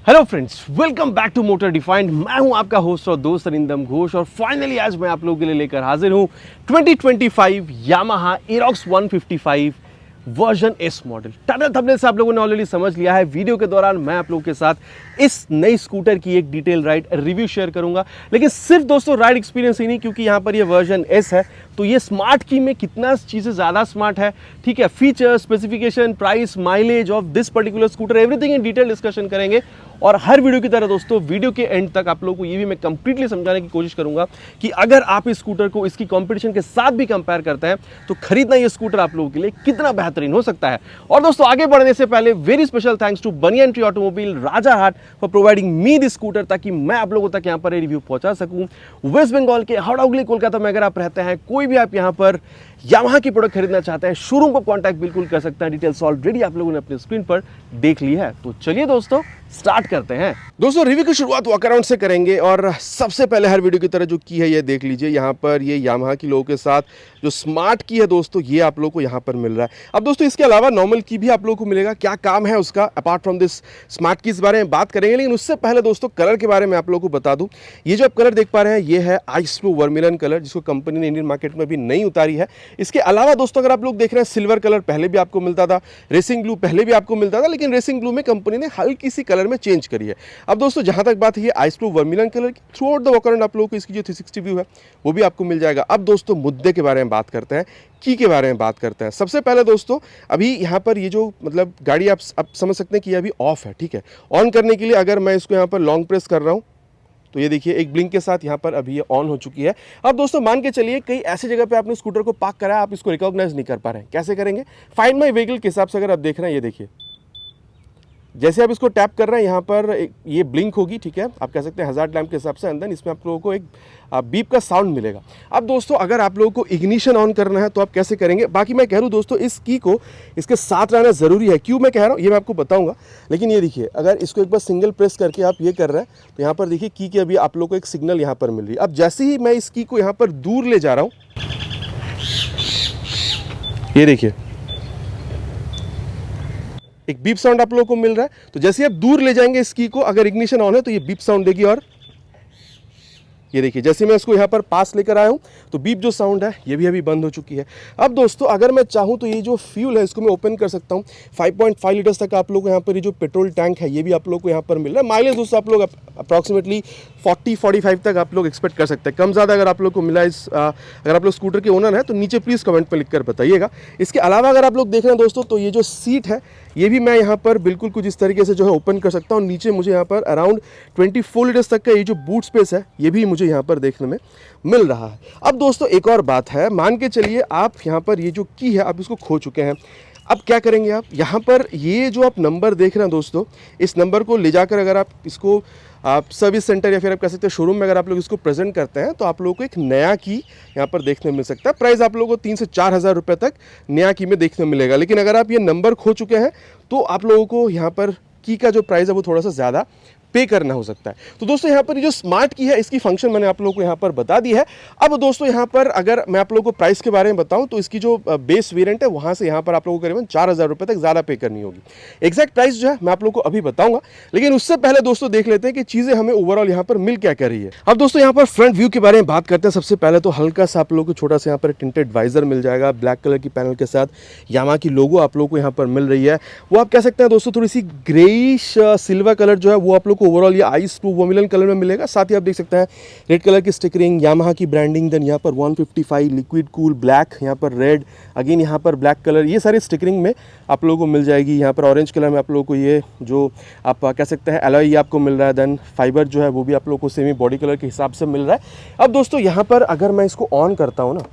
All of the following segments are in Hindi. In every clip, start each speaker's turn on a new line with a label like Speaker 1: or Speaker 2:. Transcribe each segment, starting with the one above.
Speaker 1: Hello friends, welcome back to Motor Defined. मैं हूं आपका होस्ट और दोस्त अरिंदम घोष और फाइनली आज मैं आप लोगों के लिए लेकर हाजिर हूं 2025 Yamaha Aerox 155 version S model. Title thumbnail से आप लोगों ने ऑलरेडी समझ लिया है। वीडियो के दौरान मैं आप लोगों के साथ इस नई स्कूटर की एक डिटेल राइड रिव्यू शेयर करूंगा, लेकिन सिर्फ दोस्तों राइड एक्सपीरियंस ही नहीं, क्योंकि यहाँ पर ये वर्जन एस है तो ये स्मार्ट की में कितना चीज़ें ज़्यादा स्मार्ट है, ठीक है, feature, specification, price, mileage of this particular scooter, everything in detail discussion करेंगे। और हर वीडियो की तरह दोस्तों वीडियो के एंड तक आप लोगों को ये भी मैं कंप्लीटली समझाने की कोशिश करूंगा कि अगर आप इस स्कूटर को इसकी कंपटीशन के साथ भी कंपेयर करते हैं तो खरीदना ये स्कूटर आप लोगों के लिए कितना बेहतरीन हो सकता है। और दोस्तों आगे बढ़ने से पहले very special thanks to Banyan Tree Automobile Rajarhat for providing me this scooter, ताकि मैं आप लोगों तक यहाँ पर रिव्यू पहुंचा सकूं। वेस्ट बंगाल के हावड़ा हुगली कोलकाता में अगर आप रहते हैं, कोई भी आप यहाँ पर यामाहा की प्रोडक्ट खरीदना चाहते हैं, शोरूम को कांटेक्ट बिल्कुल कर सकते हैं। डिटेल्स ऑलरेडी आप लोगों ने अपने स्क्रीन पर देख ली है। तो चलिए दोस्तों स्टार्ट करते हैं। दोस्तों रिव्यू की शुरुआत वॉकअराउंड से करेंगे और सबसे पहले हर वीडियो की तरह जो की है ये देख लीजिए। यहाँ पर ये यामाहा की लोगों के साथ जो स्मार्ट की है दोस्तों, ये आप लोगों को यहाँ पर मिल रहा है। अब दोस्तों इसके अलावा नॉर्मल की भी आप लोगों को मिलेगा। क्या काम है उसका अपार्ट फ्रॉम दिस स्मार्ट की, इस बारे में बात करेंगे, लेकिन उससे पहले दोस्तों कलर के बारे में आप लोगों को बता दूं। ये जो आप कलर देख पा रहे हैं ये है आइस ब्लू वर्मिलन कलर, जिसको कंपनी ने इंडियन मार्केट में भी नहीं उतारी है। इसके अलावा दोस्तों अगर आप लोग देख रहे हैं, सिल्वर कलर पहले भी आपको मिलता था, रेसिंग ब्लू पहले भी आपको मिलता था, लेकिन रेसिंग ब्लू में कंपनी ने हल्की सी कलर में चेंज करी है। अब दोस्तों जहां तक बात है आइस ब्लू वर्मिलन कलर की, थ्रू आउट द वॉकअराउंड आप लोगों को इसकी जो 360 व्यू है वो भी आपको मिल जाएगा। अब दोस्तों मुद्दे के बारे में बात करते हैं, की के बारे में बात करते हैं। सबसे पहले दोस्तों अभी यहाँ पर ये जो मतलब गाड़ी आप समझ सकते हैं कि ये अभी ऑफ है, ठीक है। ऑन करने के लिए अगर मैं इसको यहाँ पर लॉन्ग प्रेस कर रहा हूँ तो ये देखिए एक ब्लिंक के साथ यहाँ पर अभी ये ऑन हो चुकी है। अब दोस्तों मान के चलिए कई ऐसी जगह पे आपने स्कूटर को पार्क करा है, आप इसको रिकॉग्नाइज नहीं कर पा रहे हैं, कैसे करेंगे? फाइंड माय व्हीकल के हिसाब से अगर आप देख रहे हैं, ये देखिए जैसे आप इसको टैप कर रहे हैं यहाँ पर ये ब्लिंक होगी, ठीक है, आप कह सकते हैं हज़ार्ड लैंप के हिसाब से। अंदर इसमें आप लोगों को एक बीप का साउंड मिलेगा। अब दोस्तों अगर आप लोगों को इग्निशन ऑन करना है तो आप कैसे करेंगे? बाकी मैं कह रहा हूँ दोस्तों इस की को इसके साथ रहना ज़रूरी है। क्यों मैं कह रहा हूँ ये मैं आपको बताऊँगा, लेकिन ये देखिए अगर इसको एक बार सिंगल प्रेस करके आप ये कर रहे हैं तो यहाँ पर देखिए की अभी आप लोग को एक सिग्नल यहाँ पर मिल रही है। अब जैसे ही मैं इस की को यहाँ पर दूर ले जा रहा हूँ, ये देखिए एक बीप साउंड आप लोगों को मिल रहा है। तो जैसे आप दूर ले जाएंगे इस की को, अगर इग्निशन ऑन है तो ये बीप साउंड देगी। और ये देखिए जैसे मैं इसको यहाँ पर पास लेकर आया हूँ तो बीप जो साउंड है ये भी अभी बंद हो चुकी है। अब दोस्तों अगर मैं चाहूँ तो ये जो फ्यूल है इसको मैं ओपन कर सकता हूँ। 5.5 लीटर्स तक आप लोग को यहाँ पर ये जो पेट्रोल टैंक है ये भी आप लोग को यहाँ पर मिल रहा है। माइलेज दोस्तों आप लोग अप्रॉक्सीमेटली 40-45 तक आप लोग एक्सपेक्ट कर सकते हैं। कम ज़्यादा अगर आप लोग को मिला अगर आप लोग स्कूटर के ओनर हैं तो नीचे प्लीज़ कमेंट पर लिख कर बताइएगा। इसके अलावा अगर आप लोग देख रहे हैं दोस्तों तो ये जो सीट है ये भी मैं यहाँ पर बिल्कुल कुछ इस तरीके से जो है ओपन कर सकता हूँ। नीचे मुझे यहाँ पर अराउंड 24 लीटर्स तक का ये जो बूट स्पेस है ये भी मुझे यहाँ पर देखने में मिल रहा है। अब दोस्तों एक और बात है, मान के चलिए आप यहाँ पर ये जो की है आप इसको खो चुके हैं। अब क्या करेंगे आप? यहाँ पर ये जो आप नंबर देख रहे हैं दोस्तों, इस नंबर को ले जाकर अगर आप इसको आप सर्विस सेंटर या फिर आप कह सकते हैं शोरूम में अगर आप लोग इसको प्रेजेंट करते हैं तो आप लोगों को एक नया की यहाँ पर देखने मिल सकता है। प्राइस आप लोगों को 3 से 4 हज़ार रुपये तक नया की में देखने मिलेगा। लेकिन अगर आप ये नंबर खो चुके हैं तो आप लोगों को यहाँ पर की का जो प्राइस है वो थोड़ा सा ज़्यादा पे करना हो सकता है। तो दोस्तों यहाँ पर जो स्मार्ट की है इसकी फंक्शन मैंने आप लोगों को यहाँ पर बता दी है। अब दोस्तों यहाँ पर अगर मैं आप लोगों को प्राइस के बारे में बताऊँ तो इसकी जो बेस वेरिएंट है वहाँ से यहाँ पर आप लोगों को करीबन 4 हज़ार रुपये तक ज़्यादा पे करनी होगी। एग्जैक्ट प्राइस जो है मैं आप लोगों को अभी बताऊँगा, लेकिन उससे पहले दोस्तों देख लेते हैं कि चीज़ें हमें ओवरऑल यहाँ पर मिल क्या कर रही है। अब दोस्तों यहाँ पर फ्रंट व्यू के बारे में बात करते हैं। सबसे पहले तो हल्का सा आप लोगों को छोटा सा यहाँ पर टिंटेड वाइजर मिल जाएगा, ब्लैक कलर की पैनल के साथ यामाहा की लोगो आप लोगों को यहाँ पर मिल रही है। वो आप कह सकते हैं दोस्तों थोड़ी सी ग्रेइश सिल्वर कलर जो है वो आप लोग को ओवरऑल ये आइस वर्मिलन कलर में मिलेगा। साथ ही आप देख सकते हैं रेड कलर की स्टिकरिंग, यामाहा की ब्रांडिंग, देन यहाँ पर 155 लिक्विड कूल ब्लैक, यहाँ पर रेड, अगेन यहाँ पर ब्लैक कलर, ये सारी स्टिकरिंग में आप लोगों को मिल जाएगी। यहाँ पर ऑरेंज कलर में आप लोगों को ये जो आप कह सकते हैं एलॉय ये आपको मिल रहा है। देन फाइबर जो है वो भी आप लोगों को सेमी बॉडी कलर के हिसाब से मिल रहा है। अब दोस्तों यहाँ पर अगर मैं इसको ऑन करता हूँ ना,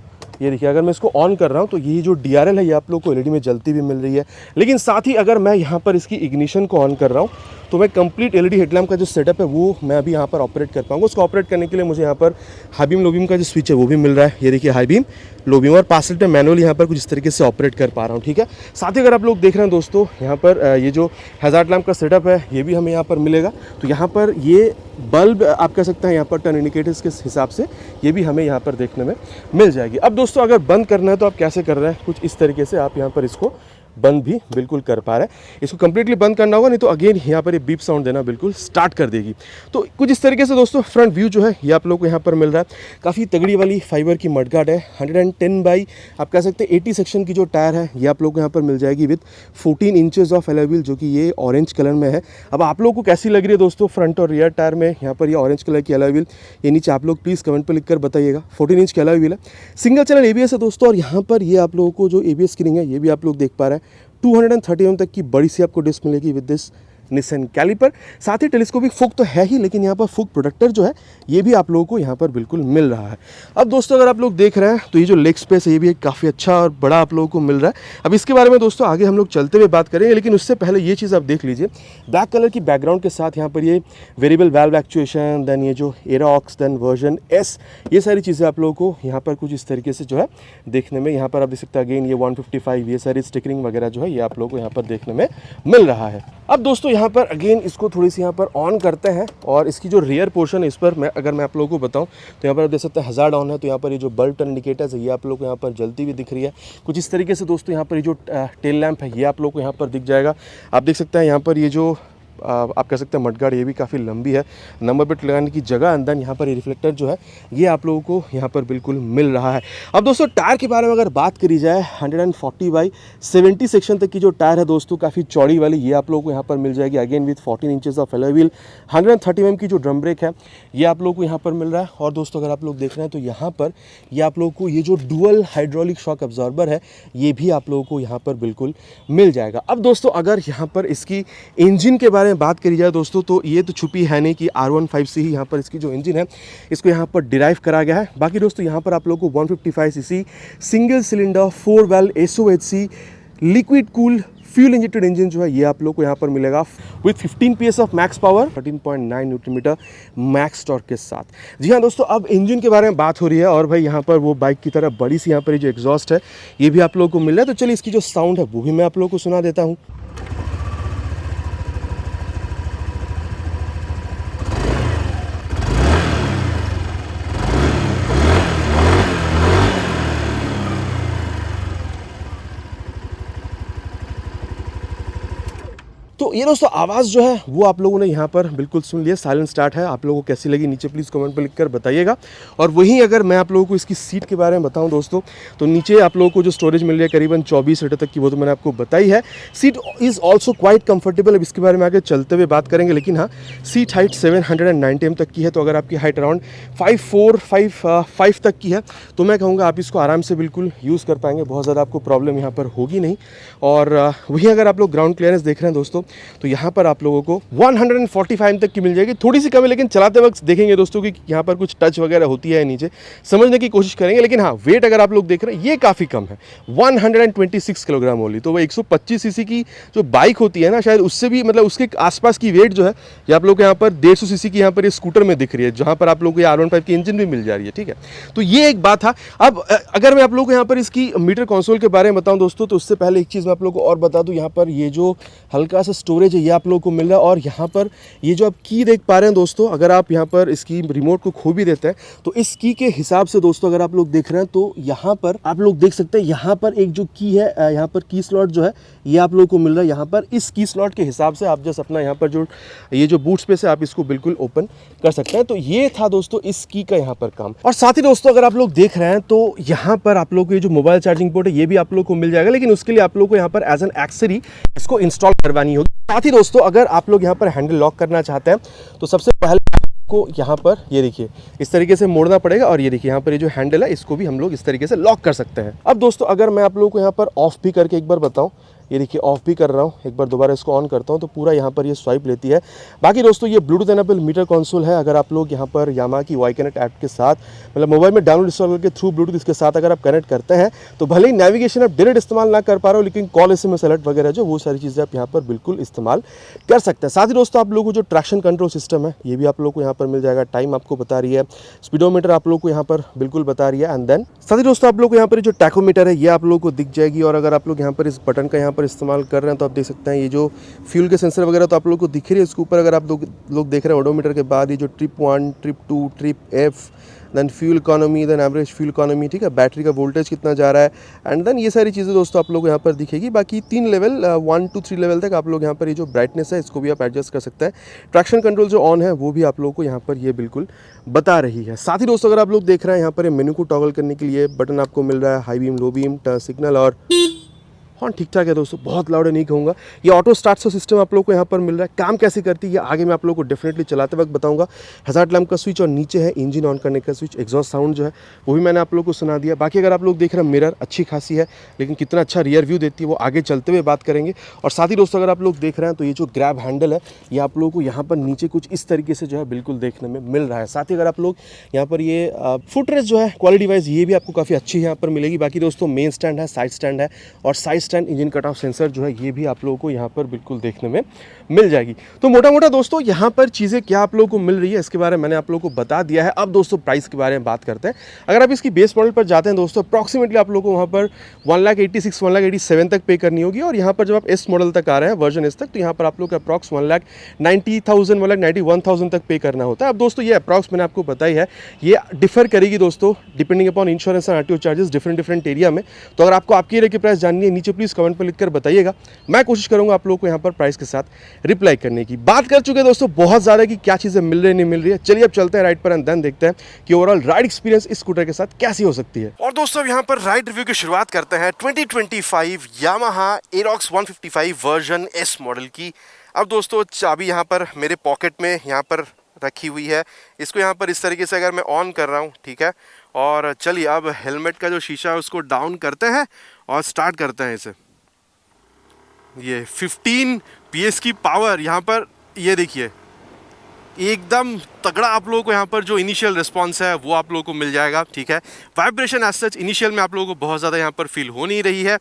Speaker 1: ये देखिए अगर मैं इसको ऑन कर रहा हूँ तो ये जो DRL है ये आप लोग को एलईडी में जलती भी मिल रही है। लेकिन साथ ही अगर मैं यहाँ पर इसकी इग्निशन को ऑन कर रहा हूँ तो मैं कंप्लीट एलईडी हेडलैम्प का जो सेटअप है वो मैं अभी यहाँ पर ऑपरेट कर पाऊंगा। उसको ऑपरेट करने के लिए मुझे यहाँ पर हाई बीम लो बीम का जो स्विच है वो भी मिल रहा है। ये देखिए हाई बीम लो बीम और 5 लिटर मैनुअल यहाँ पर कुछ इस तरीके से ऑपरेट कर पा रहा हूँ, ठीक है। साथ ही अगर आप लोग देख रहे हैं दोस्तों यहाँ पर ये जो हैजार्ड लैम्प का सेटअप है ये भी हमें यहाँ पर मिलेगा। तो यहाँ पर ये बल्ब आप कह सकते हैं यहाँ पर टर्न इंडिकेटर्स के हिसाब से ये भी हमें यहाँ पर देखने में मिल जाएगी। अब दोस्तों अगर बंद करना है तो आप कैसे कर रहे हैं, कुछ इस तरीके से आप यहाँ पर इसको बंद भी बिल्कुल कर पा रहा है। इसको कंप्लीटली बंद करना होगा, नहीं तो अगेन यहाँ पर ये बीप साउंड देना बिल्कुल स्टार्ट कर देगी। तो कुछ इस तरीके से दोस्तों फ्रंट व्यू जो है ये आप लोग को यहाँ पर मिल रहा है। काफ़ी तगड़ी वाली फाइबर की मडगार्ड है। 110 बाई आप कह सकते हैं 80 सेक्शन की जो टायर है ये आप लोग को यहाँ पर मिल जाएगी with 14 inches of alloy wheel, जो कि ये ऑरेंज कलर में है। अब आप लोग को कैसी लग रही है दोस्तों फ्रंट और रियर टायर में यहाँ पर ये ऑरेंज कलर की अलॉय व्हील, ये नीचे आप लोग प्लीज़ कमेंट पर लिखकर बताइएगा। 14 इंच की अलॉय व्हील है, सिंगल चैनल एबीएस है दोस्तों। और यहाँ पर ये आप लोगों को जो एबीएस स्क्रीनिंग है ये भी आप लोग देख पा रहे हैं। 230 mm तक की बड़ी सी आपको डिस्क मिलेगी विद दिस निसान कैलिपर। साथ ही टेलीस्कोपिक फुक तो है ही, लेकिन यहाँ पर फुक प्रोटेक्टर जो है ये भी आप लोगों को यहाँ पर बिल्कुल मिल रहा है। अब दोस्तों अगर आप लोग देख रहे हैं तो ये जो लेग स्पेस है ये भी काफ़ी अच्छा और बड़ा आप लोगों को मिल रहा है। अब इसके बारे में दोस्तों आगे हम लोग चलते हुए बात करेंगे, लेकिन उससे पहले ये चीज़ आप देख लीजिए। ब्लैक कलर की बैकग्राउंड के साथ यहाँ पर ये वेरिएबल वाल्व एक्चुएशन, देन ये जो एरोक्स, देन वर्जन एस, ये सारी चीज़ें आप लोगों को यहाँ पर कुछ इस तरीके से जो है देखने में यहाँ पर आप देख सकते हैं। अगेन ये 155 ये सारी स्टिकरिंग वगैरह जो है ये आप लोगों को यहाँ पर देखने में मिल रहा है। अब दोस्तों यहाँ पर अगेन इसको थोड़ी सी यहाँ पर ऑन करते हैं, और इसकी जो रियर पोर्शन है इस पर अगर मैं आप लोगों को बताऊं तो यहाँ पर आप देख सकते हैं हज़ार्ड ऑन है, तो यहाँ पर ये जो बल्ब टर्न इंडिकेटर्स है ये आप लोग को यहाँ पर जलती हुई दिख रही है। कुछ इस तरीके से दोस्तों यहाँ पर ये जो टेल लैंप है ये आप लोग को यहाँ पर दिख जाएगा। आप देख सकते हैं यहाँ पर ये जो आप कह सकते हैं मडगार्ड ये भी काफ़ी लंबी है, नंबर प्लेट लगाने की जगह अंदर यहाँ पर ये रिफ्लेक्टर जो है ये आप लोगों को यहाँ पर बिल्कुल मिल रहा है। अब दोस्तों टायर के बारे में अगर बात करी जाए, 140 बाई 70 सेक्शन तक की जो टायर है दोस्तों काफ़ी चौड़ी वाली ये आप लोगों को यहाँ पर मिल जाएगी। Again with 14 inches of alloy wheel, 130 mm की जो ड्रम ब्रेक है ये आप लोगों को यहाँ पर मिल रहा है। और दोस्तों अगर आप लोग देख रहे हैं तो यहाँ पर ये आप लोगों को ये जो डुअल हाइड्रोलिक शॉक एब्जॉर्बर है ये भी आप लोगों को यहाँ पर बिल्कुल मिल जाएगा। अब दोस्तों अगर यहाँ पर इसकी इंजन के बारे में बात करी जाए दोस्तों तो ये तो छुपी है नहीं कि R15 से ही यहाँ पर इसकी जो इंजन है इसको यहाँ पर डिराइव करा गया है। बाकी दोस्तों यहाँ पर आप लोगों को 155 CC single cylinder 4 valve SOHC liquid cool fuel injected engine जो है ये आप लोग को यहाँ पर मिलेगा with 15 PS of max power, 13.9 newton metre max torque के साथ। जी हाँ दोस्तों, अब इंजन के बारे में बात हो रही है, और भाई यहाँ पर वो बाइक की तरह बड़ी सी यहाँ पर जो एग्जॉस्ट है ये भी आप लोगों को मिल रहा है। तो चलिए इसकी जो साउंड है वो भी मैं आप लोगों को सुना देता हूँ। तो ये दोस्तों आवाज़ जो है वो आप लोगों ने यहाँ पर बिल्कुल सुन लिया, साइलेंट स्टार्ट है। आप लोगों को कैसी लगी नीचे प्लीज़ कमेंट पर लिखकर बताइएगा। और वहीं अगर मैं आप लोगों को इसकी सीट के बारे में बताऊं दोस्तों तो नीचे आप लोगों को जो स्टोरेज मिल रही है करीबन 24 लीटर तक की, वो तो मैंने आपको बताई है। Seat is also quite comfortable. अब इसके बारे में आगे चलते हुए बात करेंगे, लेकिन हाँ सीट हाइट 790 mm तक की है। तो अगर आपकी हाइट अराउंड 5'4", 5'5" तक की है तो मैं कहूँगा आप इसको आराम से बिल्कुल यूज़ कर पाएंगे, बहुत ज़्यादा आपको प्रॉब्लम यहाँ पर होगी नहीं। और वहीं अगर आप लोग ग्राउंड क्लियरेंस देख रहे हैं दोस्तों तो यहाँ पर आप लोगों को 145 तक की मिल जाएगी, थोड़ी सी कम है, लेकिन चलाते वक्त देखेंगे दोस्तों कि यहाँ पर कुछ टच वगैरह होती है नीचे, समझने की कोशिश करेंगे। लेकिन हाँ वेट अगर आप लोग देख रहे हैं ये काफ़ी कम है, 126 किलोग्राम ओनली। तो वो 125 सीसी की जो बाइक होती है ना, शायद उससे भी मतलब उसके आसपास की वेट जो है ये आप लोग को यहाँ पर 150 सीसी की यहाँ पर ये स्कूटर में दिख रही है, जहाँ पर आप लोग को ये R15 की इंजन भी मिल जा रही है। ठीक है, तो ये एक बात था। अब अगर मैं आप लोग को यहाँ पर इसकी मीटर कंसोल के बारे में बताऊँ दोस्तों तो उससे पहले एक चीज़ मैं आप लोग को और बता दूँ। यहाँ पर ये जो हल्का सा स्टोरेज है ये आप लोग को मिल रहा है, और यहाँ पर ये जो आप की देख पा रहे हैं दोस्तों, अगर आप यहाँ पर इसकी रिमोट को खो भी देते हैं तो इस की के हिसाब से दोस्तों अगर आप लोग देख रहे हैं तो यहाँ पर आप लोग देख सकते हैं यहाँ पर एक जो की है, यहाँ पर की स्लॉट जो है ये आप लोग को मिल रहा है। यहाँ पर इस की स्लॉट के हिसाब से आप जस्ट अपना यहाँ पर जो ये जो बूट स्पेस है आप इसको बिल्कुल ओपन कर सकते हैं। तो ये था दोस्तों इस की का यहाँ पर काम। और साथ ही दोस्तों अगर आप लोग देख रहे हैं तो यहाँ पर आप लोग को ये जो मोबाइल चार्जिंग पोर्ट है ये भी आप लोग को मिल जाएगा, लेकिन उसके लिए आप लोग को यहाँ पर एज एन एक्सेसरी इसको इंस्टॉल करवानी होगी। साथ ही दोस्तों अगर आप लोग यहाँ पर हैंडल लॉक करना चाहते हैं तो सबसे पहले आपको यहाँ पर ये देखिए इस तरीके से मोड़ना पड़ेगा, और ये देखिए यहाँ पर ये जो हैंडल है इसको भी हम लोग इस तरीके से लॉक कर सकते हैं। अब दोस्तों अगर मैं आप लोगों को यहाँ पर ऑफ भी करके एक बार बताऊँ, ये देखिए ऑफ भी कर रहा हूँ, एक बार दोबारा इसको ऑन करता हूँ तो पूरा यहाँ पर ये स्वाइप लेती है। बाकी दोस्तों ये ब्लूटूथ एनेबल मीटर कंसोल है। अगर आप लोग यहाँ पर यामा की वाई कनेक्ट ऐप के साथ मतलब मोबाइल में डाउनलोड इंस्टॉल करके थ्रू ब्लूटूथ इसके साथ अगर आप कनेक्ट करते हैं तो भले ही नेविगेशन आप डायरेक्ट इस्तेमाल ना कर पा रहे हो, लेकिन कॉल SMS अलर्ट वगैरह जो वो सारी चीज़ें आप यहाँ पर बिल्कुल इस्तेमाल कर सकते हैं। साथ ही दोस्तों आप लोगों को जो ट्रैक्शन कंट्रोल सिस्टम है ये भी आप लोग को यहाँ पर मिल जाएगा। टाइम आपको बता रही है, स्पीडोमीटर आप लोग को यहाँ पर बिल्कुल बता रही है। एंड देन साथ ही दोस्तों आप लोग को यहाँ पर जो टैकोमीटर है ये आप लोग को दिख जाएगी। और अगर आप लोग यहाँ पर इस बटन का यहाँ पर पर इस्तेमाल कर रहे हैं। तो आप देख सकते हैं ये जो फ्यूल के सेंसर वगैरह तो आप लोगों को दिख रही है इसके ऊपर। अगर आप लोग देख रहे हैं ओडोमीटर के बाद ये जो trip 1, trip 2, trip F, then fuel economy, then average fuel economy, ठीक है, बैटरी का वोल्टेज कितना जा रहा है, एंड देन ये सारी चीज़ें दोस्तों आप लोग को यहाँ पर दिखेगी। बाकी 3 लेवल 1 to 3 लेवल तक आप लोग यहाँ पर ये जो ब्राइटनेस है इसको भी आप एडजस्ट कर सकते हैं। ट्रैक्शन कंट्रोल जो ऑन है वो भी आप लोगों को यहाँ पर ये बिल्कुल बता रही है। साथ ही दोस्तों अगर आप लोग देख रहे हैं यहाँ पर ये मेनू को टॉगल करने के लिए बटन आपको मिल रहा है, high beam, low beam, turn signal और हॉर्न ठीक ठाक है दोस्तों, बहुत लाउड नहीं कहूँगा। ये ऑटो स्टार्ट सिस्टम आप लोग को यहाँ पर मिल रहा है। काम कैसे करती है आगे मैं आप लोगों को डेफिनेटली चलाते वक्त बताऊंगा। हज़ार्ड लैम्प का स्विच और नीचे है इंजन ऑन करने का स्विच। एग्जॉस्ट साउंड जो है वो भी मैंने आप लोगों को सुना दिया। बाकी अगर आप लोग देख रहे हैं मिरर अच्छी खासी है, लेकिन कितना अच्छा रियर व्यू देती है वो आगे चलते हुए बात करेंगे। और साथ ही दोस्तों अगर आप लोग देख रहे हैं तो ये जो ग्रैब हैंडल है ये आप लोगों को यहाँ पर नीचे कुछ इस तरीके से जो है बिल्कुल देखने में मिल रहा है। साथ ही अगर आप लोग यहाँ पर ये फुटरेस्ट जो है क्वालिटी वाइज ये भी आपको काफ़ी अच्छी यहाँ पर मिलेगी। बाकी दोस्तों मेन स्टैंड है, साइड स्टैंड है और side stand engine cut off sensor जो है ये भी आप लोगों को यहाँ पर बिल्कुल देखने में मिल जाएगी। तो मोटा मोटा दोस्तों यहाँ पर चीज़ें क्या आप लोगों को मिल रही है इसके बारे में मैंने आप लोगों को बता दिया है। अब दोस्तों प्राइस के बारे में बात करते हैं। अगर आप इसकी बेस मॉडल पर जाते हैं दोस्तों अप्रॉक्सीमेटली आप लोगों को वहाँ पर 1,86,000 1,87,000 तक पे करनी होगी। और यहाँ पर जब आप एस मॉडल तक आ रहे हैं वर्जन एस तक तो यहाँ पर आप लोग को अप्रॉक्स 1,90,000 1,91,000 तक पे करना होता है। अब दोस्तों ये अप्रॉक्स मैंने आपको बताई है, ये डिफर करेगी दोस्तों depending upon insurance and RTO charges different area में। तो अगर आपको आपकी एरिया की प्राइस जाननी है नीचे प्लीज़ कमेंट पर लिखकर बताइएगा, मैं कोशिश करूंगा आप लोगों को यहाँ पर प्राइस के साथ रिप्लाई करने की। बात कर चुके हैं दोस्तों बहुत ज़्यादा कि क्या चीज़ें मिल रही नहीं मिल रही है। चलिए अब चलते हैं राइड पर एंड देन देखते हैं कि ओवरऑल राइड एक्सपीरियंस इस स्कूटर के साथ कैसी हो सकती है। और दोस्तों अब यहाँ पर राइड रिव्यू की शुरुआत करते हैं 2025 Yamaha Aerox 155 version S model की। अब दोस्तों चाबी यहाँ पर मेरे पॉकेट में यहाँ पर रखी हुई है। इसको यहाँ पर इस तरीके से अगर मैं ऑन कर रहा हूँ, ठीक है, और चलिए अब हेलमेट का जो शीशा है उसको डाउन करते हैं और स्टार्ट करते हैं इसे। ये 15 PS की पावर यहाँ पर ये देखिए एकदम तगड़ा आप लोगों को यहाँ पर जो इनिशियल रिस्पांस है वो आप लोगों को मिल जाएगा, ठीक है। वाइब्रेशन एज सच इनिशियल में आप लोगों को बहुत ज़्यादा यहाँ पर फील हो नहीं रही है।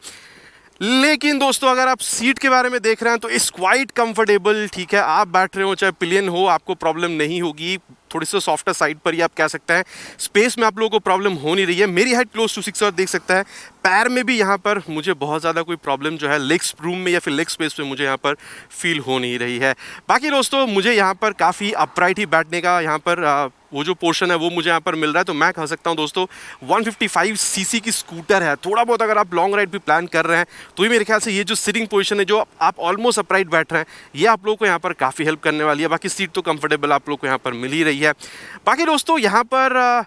Speaker 1: लेकिन दोस्तों अगर आप सीट के बारे में देख रहे हैं तो इट्स क्वाइट कंफर्टेबल, ठीक है। आप बैठ रहे हो चाहे पिलियन हो आपको प्रॉब्लम नहीं होगी। थोड़ी सी सॉफ्टर साइड पर ही आप कह सकते हैं। स्पेस में आप लोगों को प्रॉब्लम हो नहीं रही है। मेरी हाइट क्लोज टू 6 और देख सकता है पैर में भी यहाँ पर मुझे बहुत ज़्यादा कोई प्रॉब्लम जो है लेग रूम में या फिर लेग स्पेस पे मुझे यहाँ पर फील हो नहीं रही है। बाकी दोस्तों मुझे यहाँ पर काफ़ी अपराइट ही बैठने का यहाँ पर वो जो पोर्शन है वो मुझे यहाँ पर मिल रहा है। तो मैं कह सकता हूँ दोस्तों 155 सीसी की स्कूटर है। थोड़ा बहुत अगर आप लॉन्ग राइड भी प्लान कर रहे हैं तो ये मेरे ख्याल से ये जो सिटिंग पोजीशन है जो आप ऑलमोस्ट अपराइट बैठ रहे हैं ये आप लोगों को यहाँ पर काफ़ी हेल्प करने वाली है। बाकी सीट तो कंफर्टेबल आप लोग को यहाँ पर मिल ही रही है। बाकी दोस्तों यहाँ पर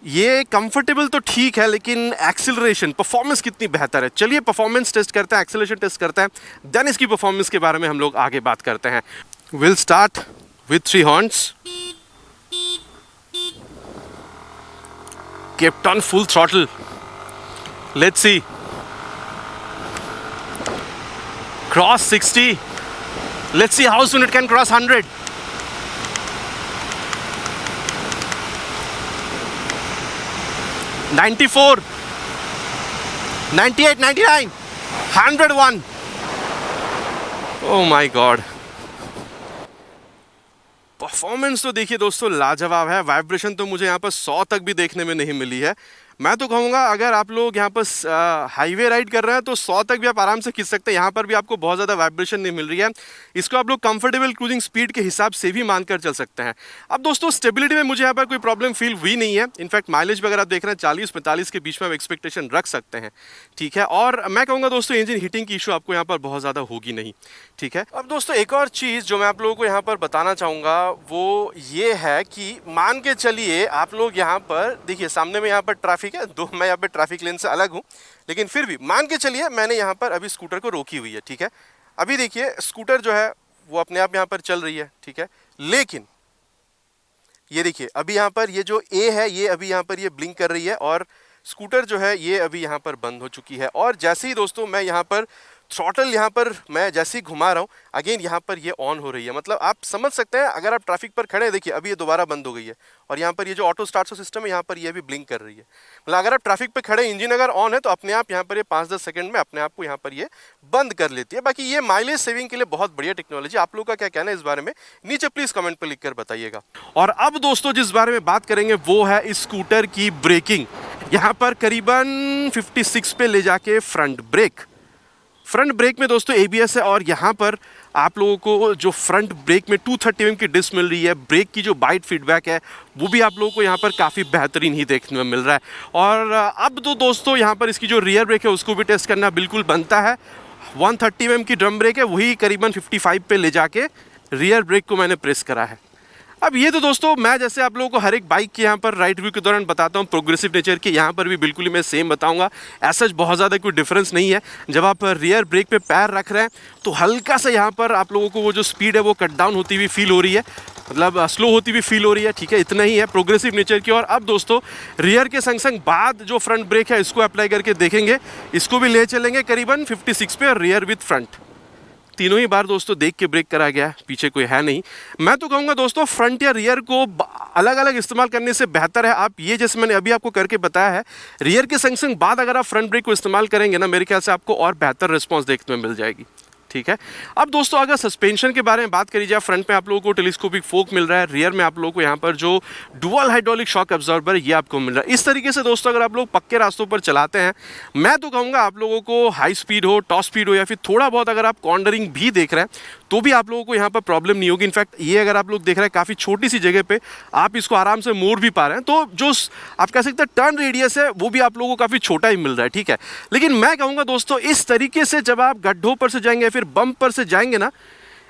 Speaker 1: ये कंफर्टेबल तो ठीक है लेकिन एक्सेलरेशन परफॉर्मेंस कितनी बेहतर है। चलिए परफॉर्मेंस टेस्ट करते हैं, एक्सेलरेशन टेस्ट करते हैं, देन इसकी परफॉर्मेंस के बारे में हम लोग आगे बात करते हैं। Will start with 3 horns, kept on full throttle. Let's see. Cross 60. Let's see how soon it can cross 100. 94, 98, 99, 101. Oh my God. Performance तो देखिए दोस्तों लाजवाब है। वाइब्रेशन तो मुझे यहाँ पर 100 तक भी देखने में नहीं मिली है। मैं तो कहूँगा अगर आप लोग यहाँ पर हाईवे राइड कर रहे हैं तो 100 तक भी आप आराम से खींच सकते हैं। यहाँ पर भी आपको बहुत ज़्यादा वाइब्रेशन नहीं मिल रही है। इसको आप लोग कंफर्टेबल क्रूजिंग स्पीड के हिसाब से भी मानकर चल सकते हैं। अब दोस्तों स्टेबिलिटी में मुझे यहाँ पर कोई प्रॉब्लम फील हुई नहीं है। इनफैक्ट माइलेज भी अगर आप देख रहे हैं 40-45 के बीच में आप एक्सपेक्टेशन रख सकते हैं, ठीक है। और मैं कहूँगा दोस्तों इंजन हीटिंग की इशू आपको यहाँ पर बहुत ज़्यादा होगी नहीं, ठीक है। अब दोस्तों एक और चीज़ जो मैं आप लोगों को यहाँ पर बताना चाहूँगा वो ये है कि मान के चलिए आप लोग यहाँ पर देखिए सामने में यहाँ पर ट्रैफिक है, मैं यहाँ पे ट्रैफिक लेन से अलग हूँ, लेकिन फिर भी मान के चलिए मैंने यहाँ पर अभी स्कूटर को रोकी हुई है, ठीक है। अभी देखिए स्कूटर जो है वो अपने आप यहाँ पर चल रही है, ठीक है। लेकिन ये देखिए अभी यहाँ पर ये जो ए है ये अभी यहाँ पर ये ब्लिंक कर रही है और स्कूटर जो है ये अभी यहाँ पर बंद हो चुकी है। और जैसे ही दोस्तों मैं यहाँ पर थ्रॉटल यहाँ पर मैं जैसे ही घुमा रहा हूँ अगेन यहाँ पर ये ऑन हो रही है। मतलब आप समझ सकते हैं अगर आप ट्रैफिक पर खड़े हैं, देखिए अभी ये दोबारा बंद हो गई है और यहाँ पर ये जो ऑटो स्टार्ट सिस्टम है यहाँ पर ये भी ब्लिंक कर रही है। मतलब अगर आप ट्रैफिक पर खड़े इंजन अगर ऑन है तो अपने आप यहाँ पर ये 5-10 सेकंड में अपने आप को यहाँ पर ये बंद कर लेती है। बाकी ये माइलेज सेविंग के लिए बहुत बढ़िया टेक्नोलॉजी। आप लोग का क्या कहना है इस बारे में नीचे प्लीज कमेंट पर लिख कर बताइएगा। और अब दोस्तों जिस बारे में बात करेंगे वो है इस स्कूटर की ब्रेकिंग। यहाँ पर करीबन 56 पे ले जाके फ्रंट ब्रेक,
Speaker 2: फ्रंट ब्रेक में दोस्तों ABS है और यहाँ पर आप लोगों को जो फ्रंट ब्रेक में 230 mm की डिस्क मिल रही है। ब्रेक की जो बाइट फीडबैक है वो भी आप लोगों को यहाँ पर काफ़ी बेहतरीन ही देखने में मिल रहा है। और अब तो दोस्तों यहाँ पर इसकी जो रियर ब्रेक है उसको भी टेस्ट करना बिल्कुल बनता है। 130 mm की ड्रम ब्रेक है, वही करीबन 55 पे ले जाके रियर ब्रेक को मैंने प्रेस करा है। अब ये तो दोस्तों मैं जैसे आप लोगों को हर एक बाइक के यहाँ पर राइड व्यू के दौरान बताता हूँ प्रोग्रेसिव नेचर के, यहाँ पर भी बिल्कुल ही मैं सेम बताऊँगा। ऐसा बहुत ज़्यादा कोई डिफरेंस नहीं है। जब आप रियर ब्रेक पे पैर रख रहे हैं तो हल्का सा यहाँ पर आप लोगों को वो जो स्पीड है वो कट डाउन होती हुई फील हो रही है, मतलब स्लो होती हुई फील हो रही है, ठीक है, इतना ही है प्रोग्रेसिव नेचर की। और अब दोस्तों रियर के संग संग बाद जो फ्रंट ब्रेक है इसको अप्लाई करके देखेंगे, इसको भी ले चलेंगे करीबन 56 पे, और रियर विथ फ्रंट तीनों ही बार दोस्तों देख के ब्रेक करा गया, पीछे कोई है नहीं। मैं तो कहूँगा दोस्तों फ्रंट या रियर को अलग अलग इस्तेमाल करने से बेहतर है आप ये जैसे मैंने अभी आपको करके बताया है, रियर के संग संग बाद अगर आप फ्रंट ब्रेक को इस्तेमाल करेंगे ना, मेरे ख्याल से आपको और बेहतर रिस्पॉन्स देखने में मिल जाएगी, ठीक है। अब दोस्तों अगर सस्पेंशन के बारे में बात करी जाए, फ्रंट में आप लोगों को टेलीस्कोपिक फोक मिल रहा है, रियर में आप लोगों को यहाँ पर जो डुअल हाइड्रोलिक शॉक एब्जॉर्बर ये आपको मिल रहा है। इस तरीके से दोस्तों अगर आप लोग पक्के रास्तों पर चलाते हैं, मैं तो कहूँगा आप लोगों को हाई स्पीड हो, टॉप स्पीड हो, या फिर थोड़ा बहुत अगर आप कॉर्नरिंग भी देख रहे हैं तो भी आप लोगों को यहाँ पर प्रॉब्लम नहीं होगी। इनफैक्ट ये अगर आप लोग देख रहे हैं काफ़ी छोटी सी जगह पे आप इसको आराम से मोड़ भी पा रहे हैं, तो जो आप कह सकते हैं टर्न रेडियस है वो भी आप लोगों को काफ़ी छोटा ही मिल रहा है, ठीक है। लेकिन मैं कहूँगा दोस्तों इस तरीके से जब आप गड्ढों पर से जाएंगे या फिर बम्प पर से जाएंगे ना,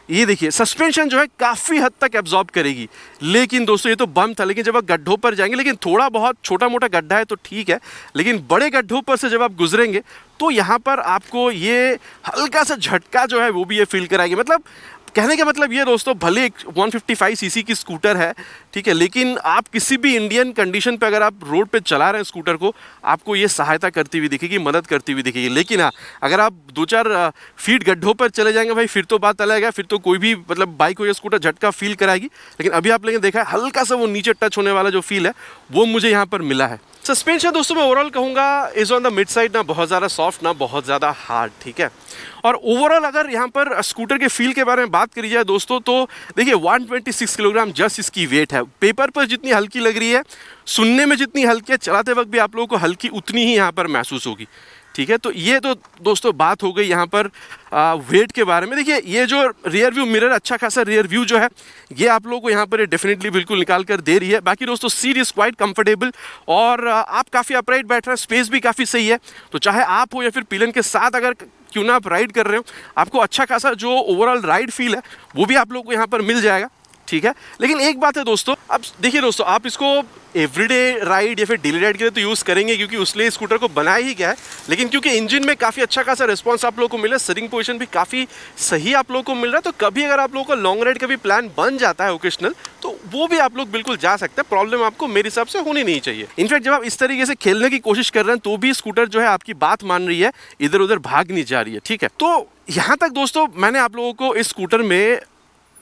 Speaker 2: ये देखिए सस्पेंशन जो है काफ़ी हद तक एब्जॉर्ब करेगी। लेकिन दोस्तों ये तो बम था, लेकिन जब आप गड्ढों पर जाएंगे, लेकिन थोड़ा बहुत छोटा मोटा गड्ढा है तो ठीक है, लेकिन बड़े गड्ढों पर से जब आप गुजरेंगे तो यहाँ पर आपको ये हल्का सा झटका जो है वो भी ये फील कराएगी। मतलब कहने का मतलब ये दोस्तों, भले एक 155 सीसी की स्कूटर है, ठीक है, लेकिन आप किसी भी इंडियन कंडीशन पे अगर आप रोड पे चला रहे हैं स्कूटर को, आपको ये सहायता करती हुई दिखेगी, मदद करती हुई दिखेगी। लेकिन हाँ, अगर आप 2-4 फीट गड्ढों पर चले जाएंगे भाई, फिर तो बात अलग है, फिर तो कोई भी मतलब बाइक हो या स्कूटर झटका फील कराएगी। लेकिन अभी आप लोगों ने देखा है हल्का सा वो नीचे टच होने वाला जो फील है वो मुझे यहाँ पर मिला है। सस्पेंशन दोस्तों मैं ओवरऑल कहूँगा is on the mid side, ना बहुत ज़्यादा सॉफ्ट ना बहुत ज़्यादा हार्ड, ठीक है। और ओवरऑल अगर यहाँ पर स्कूटर के फील के बारे में बात करी जाए दोस्तों, तो देखिए 126 किलोग्राम जस्ट इसकी वेट है। पेपर पर जितनी हल्की लग रही है, सुनने में जितनी हल्की है, चलाते वक्त भी आप लोगों को हल्की उतनी ही यहाँ पर महसूस होगी, ठीक है। तो ये तो दोस्तों बात हो गई यहाँ पर वेट के बारे में। देखिए ये जो रियर व्यू मिरर, अच्छा खासा रियर व्यू जो है ये आप लोगों को यहाँ पर डेफिनेटली बिल्कुल निकाल कर दे रही है। बाकी दोस्तों सीट इज़ क्वाइट कंफर्टेबल और आप काफ़ी अपराइट बैठ रहे हैं, स्पेस भी काफ़ी सही है। तो चाहे आप हो या फिर पिलन के साथ अगर क्यों ना आप राइड कर रहे हो, आपको अच्छा खासा जो ओवरऑल राइड फील है वो भी आप लोगों को यहाँ पर मिल जाएगा, ठीक है। लेकिन एक बात है दोस्तों, अब देखिए दोस्तों, आप इसको एवरीडे राइड या फिर डेली राइड के लिए तो यूज़ करेंगे क्योंकि उसलिए स्कूटर को बनाया ही गया है। लेकिन क्योंकि इंजन में काफ़ी अच्छा खासा रिस्पांस आप लोगों को मिला, स्टीयरिंग पोजीशन भी काफ़ी सही आप लोगों को मिल रहा है, तो कभी अगर आप लोगों का लॉन्ग राइड का भी प्लान बन जाता है ओकेशनल, तो वो भी आप लोग बिल्कुल जा सकते हैं। प्रॉब्लम आपको मेरे हिसाब से होनी नहीं चाहिए। इनफैक्ट जब आप इस तरीके से खेलने की कोशिश कर रहे हैं तो भी स्कूटर जो है आपकी बात मान रही है, इधर उधर भाग नहीं जा रही है, ठीक है। तो यहाँ तक दोस्तों मैंने आप लोगों को इस स्कूटर में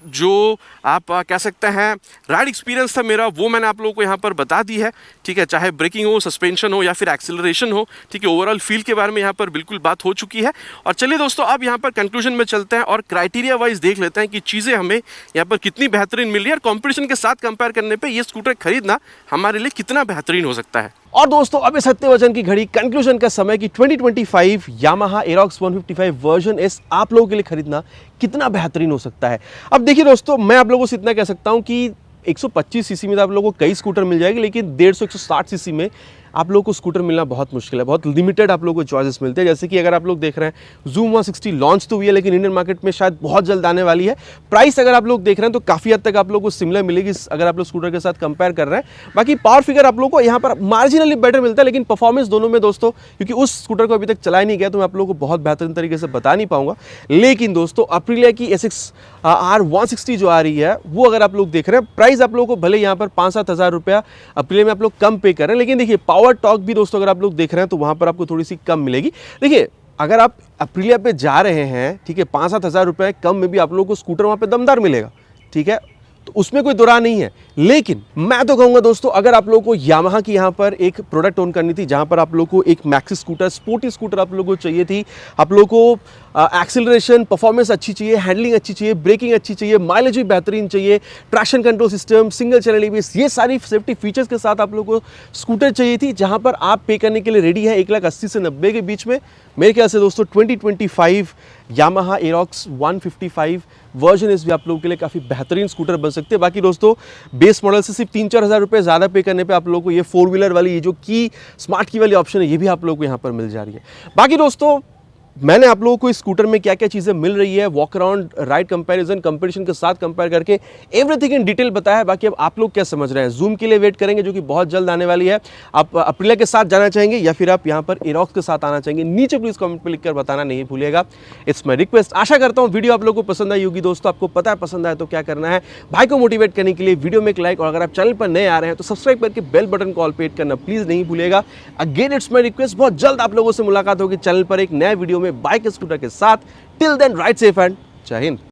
Speaker 2: जो आप कह सकते हैं राइड एक्सपीरियंस था मेरा, वो मैंने आप लोगों को यहाँ पर बता दी है, ठीक है। चाहे ब्रेकिंग हो, सस्पेंशन हो या फिर एक्सेलरेशन हो, ठीक है, ओवरऑल फील के बारे में यहाँ पर बिल्कुल बात हो चुकी है। और चलिए दोस्तों अब यहाँ पर कंक्लूजन में चलते हैं और क्राइटेरिया वाइज देख लेते हैं कि चीज़ें हमें यहाँ पर कितनी बेहतरीन मिल रही है और कॉम्पिटिशन के साथ कंपेयर करने पर ये स्कूटर खरीदना हमारे लिए कितना बेहतरीन हो सकता है।
Speaker 1: और दोस्तों अब इस सत्यवचन की घड़ी कंक्लूजन का समय कि 2025 यामाहा एरोक्स 155 वर्जन एस आप लोगों के लिए खरीदना कितना बेहतरीन हो सकता है। अब देखिए दोस्तों, मैं आप लोगों से इतना कह सकता हूं कि 125 सीसी में तो आप लोगों को कई स्कूटर मिल जाएगी, लेकिन 150-160 सीसी में आप लोगों को स्कूटर मिलना बहुत मुश्किल है। बहुत लिमिटेड आप लोगों को चॉइसेस मिलते हैं। जैसे कि अगर आप लोग देख रहे हैं जूम 160 लॉन्च तो हुई है, लेकिन इंडियन मार्केट में शायद बहुत जल्द आने वाली है। प्राइस अगर आप लोग देख रहे हैं तो काफ़ी हद तक आप लोगों को सिमिलर मिलेगी अगर आप लोग स्कूटर के साथ कंपेयर कर रहे हैं। बाकी पावर फिगर आप लोगों को यहाँ पर मार्जिनली बेटर मिलता है, लेकिन परफॉर्मेंस दोनों में दोस्तों, क्योंकि उस स्कूटर को अभी तक चलाया नहीं गया तो मैं आप लोगों को बहुत बेहतरीन तरीके से बता नहीं पाऊंगा। लेकिन दोस्तों अप्रिलिया की SX R 160 जो आ रही है वो अगर आप लोग देख रहे हैं, प्राइस आप लोगों को भले यहाँ पर 5-7 हज़ार रुपया अप्रिलिया में आप लोग कम पे कर रहे हैं, लेकिन देखिए पावर टॉर्क भी दोस्तों अगर आप लोग देख रहे हैं तो वहां पर आपको थोड़ी सी कम मिलेगी। देखिए अगर आप अप्रिलिया पे जा रहे हैं, ठीक है, 5-7 हज़ार रुपए कम में भी आप लोगों को स्कूटर वहां पे दमदार मिलेगा, ठीक है। तो उसमें कोई दुरा नहीं है। लेकिन मैं तो कहूंगा दोस्तों, अगर आप लोगों को यामाहा की यहां पर एक प्रोडक्ट ओन करनी थी, जहां पर आप लोगों को एक मैक्सी स्कूटर, स्पोर्टी स्कूटर आप लोगों को चाहिए थी, आप लोगों को एक्सेलरेशन परफॉर्मेंस अच्छी चाहिए, हैंडलिंग अच्छी चाहिए, ब्रेकिंग अच्छी चाहिए, माइलेज भी बेहतरीन चाहिए, traction control system, single channel ABS, ये सारी सेफ्टी फीचर्स के साथ आप लोगों को स्कूटर चाहिए थी, जहां पर आप पे करने के लिए रेडी है 1,80,000 से 90 के बीच में। मेरे ख्याल से दोस्तों 2025 यामाहा एरोक्स 155 वर्जन इस भी आप लोगों के लिए काफ़ी बेहतरीन स्कूटर बन सकते हैं। बाकी दोस्तों बेस मॉडल से सिर्फ 3-4 हज़ार रुपये ज़्यादा पे करने पे आप लोगों को ये 4 व्हीलर वाली, ये जो की स्मार्ट की वाली ऑप्शन है, ये भी आप लोगों को यहाँ पर मिल जा रही है। बाकी दोस्तों मैंने आप लोगों को इस स्कूटर में क्या क्या चीज़ें मिल रही है, walk around, ride comparison, competition के साथ कंपेयर करके एवरीथिंग इन डिटेल बताया है। बाकी अब आप लोग क्या समझ रहे हैं, जूम के लिए वेट करेंगे जो कि बहुत जल्द आने वाली है, आप अप्रिलिया के साथ जाना चाहेंगे या फिर आप यहाँ पर एरोक्स के साथ आना चाहेंगे, नीचे प्लीज कमेंट पर लिखकर बताना नहीं भूलिएगा। It's my request. आशा करता हूँ वीडियो आप लोगों को पसंद आई होगी दोस्तों। आपको पता है पसंद आए तो क्या करना है, भाई को मोटिवेट करने के लिए वीडियो में एक लाइक, और अगर आप चैनल पर नए आ रहे हैं तो सब्सक्राइब करके बेल बटन को ऑल पे हिट करना प्लीज नहीं भूलिएगा। अगेन इट्स माई रिक्वेस्ट, बहुत जल्द आप लोगों से मुलाकात होगी चैनल पर एक नए वीडियो में बाइक स्कूटर के साथ। Till then ride safe and जय हिंद।